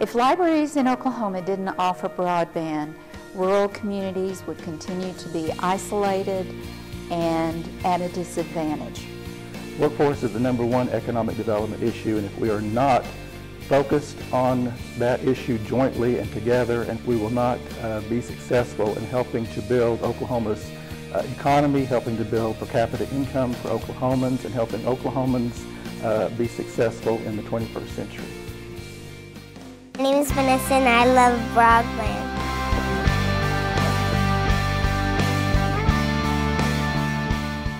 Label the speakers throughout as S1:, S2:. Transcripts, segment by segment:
S1: If libraries in Oklahoma didn't offer broadband, rural communities would continue to be isolated and at a disadvantage.
S2: Workforce is the #1 economic development issue, and if we are not focused on that issue jointly and together, and we will not be successful in helping to build Oklahoma's economy, helping to build per capita income for Oklahomans, and helping Oklahomans be successful in the 21st century.
S3: My name is Vanessa and I love broadband.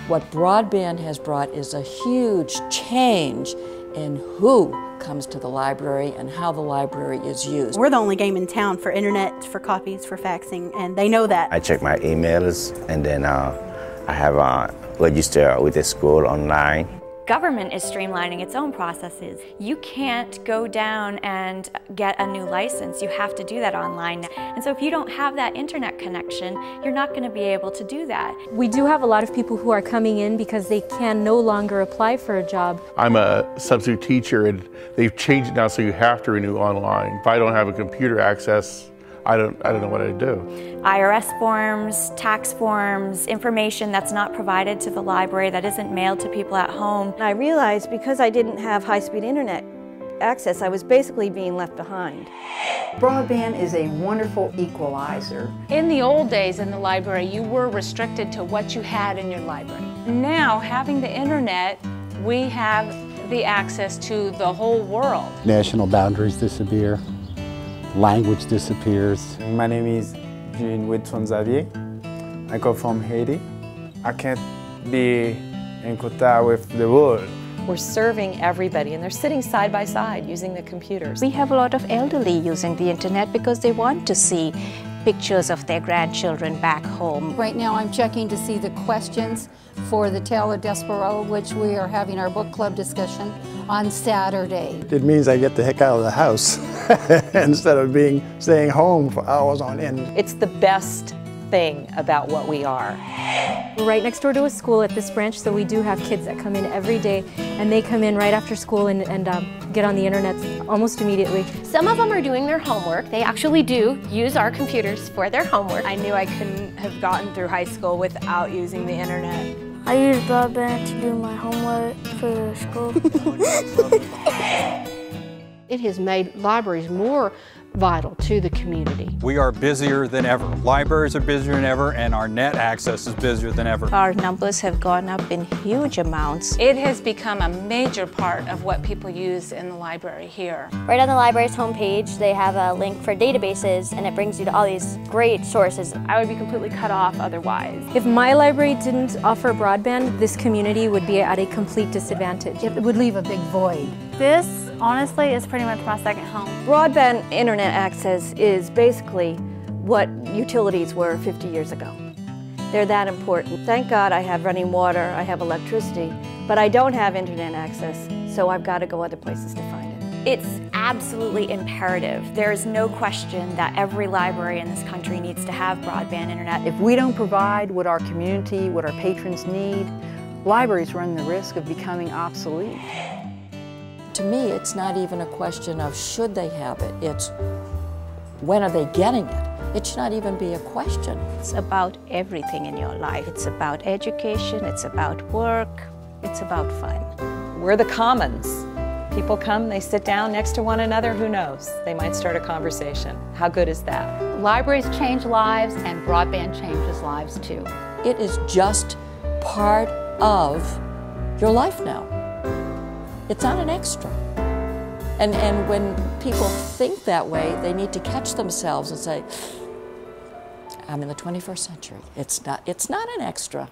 S4: What broadband has brought is a huge change in who comes to the library and how the library is used.
S5: We're the only game in town for internet, for copies, for faxing, and they know that.
S6: I check my emails, and then I have registered with the school online.
S7: Government is streamlining its own processes. You can't go down and get a new license. You have to do that online. And so if you don't have that internet connection, you're not going to be able to do that.
S8: We do have a lot of people who are coming in because they can no longer apply for a job.
S9: I'm a substitute teacher, and they've changed it now so you have to renew online. If I don't have a computer access, I don't know what I'd do.
S7: IRS forms, tax forms, information that's not provided to the library, that isn't mailed to people at home.
S10: I realized because I didn't have high-speed internet access, I was basically being left behind.
S11: Broadband is a wonderful equalizer.
S12: In the old days in the library, you were restricted to what you had in your library. Now, having the internet, we have the access to the whole world.
S13: National boundaries disappear. Language disappears.
S14: My name is Jean-Whitson Xavier. I come from Haiti. I can't be in contact with the world.
S15: We're serving everybody, and they're sitting side by side using the computers.
S16: We have a lot of elderly using the internet because they want to see pictures of their grandchildren back home.
S17: Right now I'm checking to see the questions for the Tale of Despereaux, which we are having our book club discussion on Saturday.
S18: It means I get the heck out of the house instead of staying home for hours on end.
S15: It's the best thing about what we are.
S8: We're right next door to a school at this branch, so we do have kids that come in every day, and they come in right after school and get on the internet almost immediately.
S19: Some of them are doing their homework. They actually do use our computers for their homework.
S20: I knew I couldn't have gotten through high school without using the internet.
S3: I use broadband to do my homework for school.
S11: It has made libraries more vital to the community.
S3: We are busier than ever. Libraries are busier than ever, and our net access is busier than ever.
S16: Our numbers have gone up in huge amounts.
S12: It has become a major part of what people use in the library here.
S3: Right on the library's homepage, they have a link for databases, and it brings you to all these great sources.
S20: I would be completely cut off otherwise.
S8: If my library didn't offer broadband, this community would be at a complete disadvantage.
S17: It would leave a big void.
S7: This, honestly, is pretty much my second home.
S10: Broadband internet access is basically what utilities were 50 years ago. They're that important. Thank God I have running water, I have electricity, but I don't have internet access, so I've got to go other places to find it.
S7: It's absolutely imperative. There is no question that every library in this country needs to have broadband internet.
S11: If we don't provide what our community, what our patrons need, libraries run the risk of becoming obsolete.
S4: To me, it's not even a question of should they have it, it's when are they getting it. It should not even be a question.
S16: It's about everything in your life. It's about education, it's about work, it's about fun.
S15: We're the commons. People come, they sit down next to one another, who knows? They might start a conversation. How good is that?
S11: Libraries change lives, and broadband changes lives too.
S4: It is just part of your life now. It's not an extra. And when people think that way, they need to catch themselves and say, I'm in the 21st century. It's not an extra.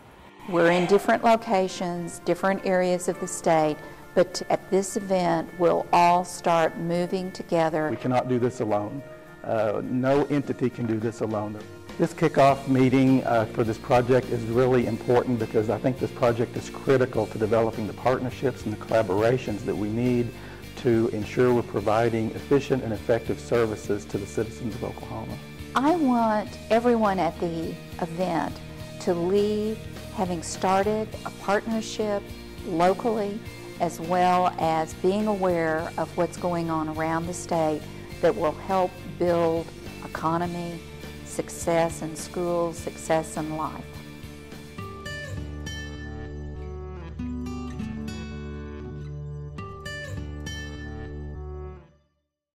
S1: We're in different locations, different areas of the state, but at this event, we'll all start moving together.
S2: We cannot do this alone. No entity can do this alone. This kickoff meeting for this project is really important because I think this project is critical to developing the partnerships and the collaborations that we need to ensure we're providing efficient and effective services to the citizens of Oklahoma.
S1: I want everyone at the event to leave having started a partnership locally as well as being aware of what's going on around the state that will help build economy, success in schools, success in life.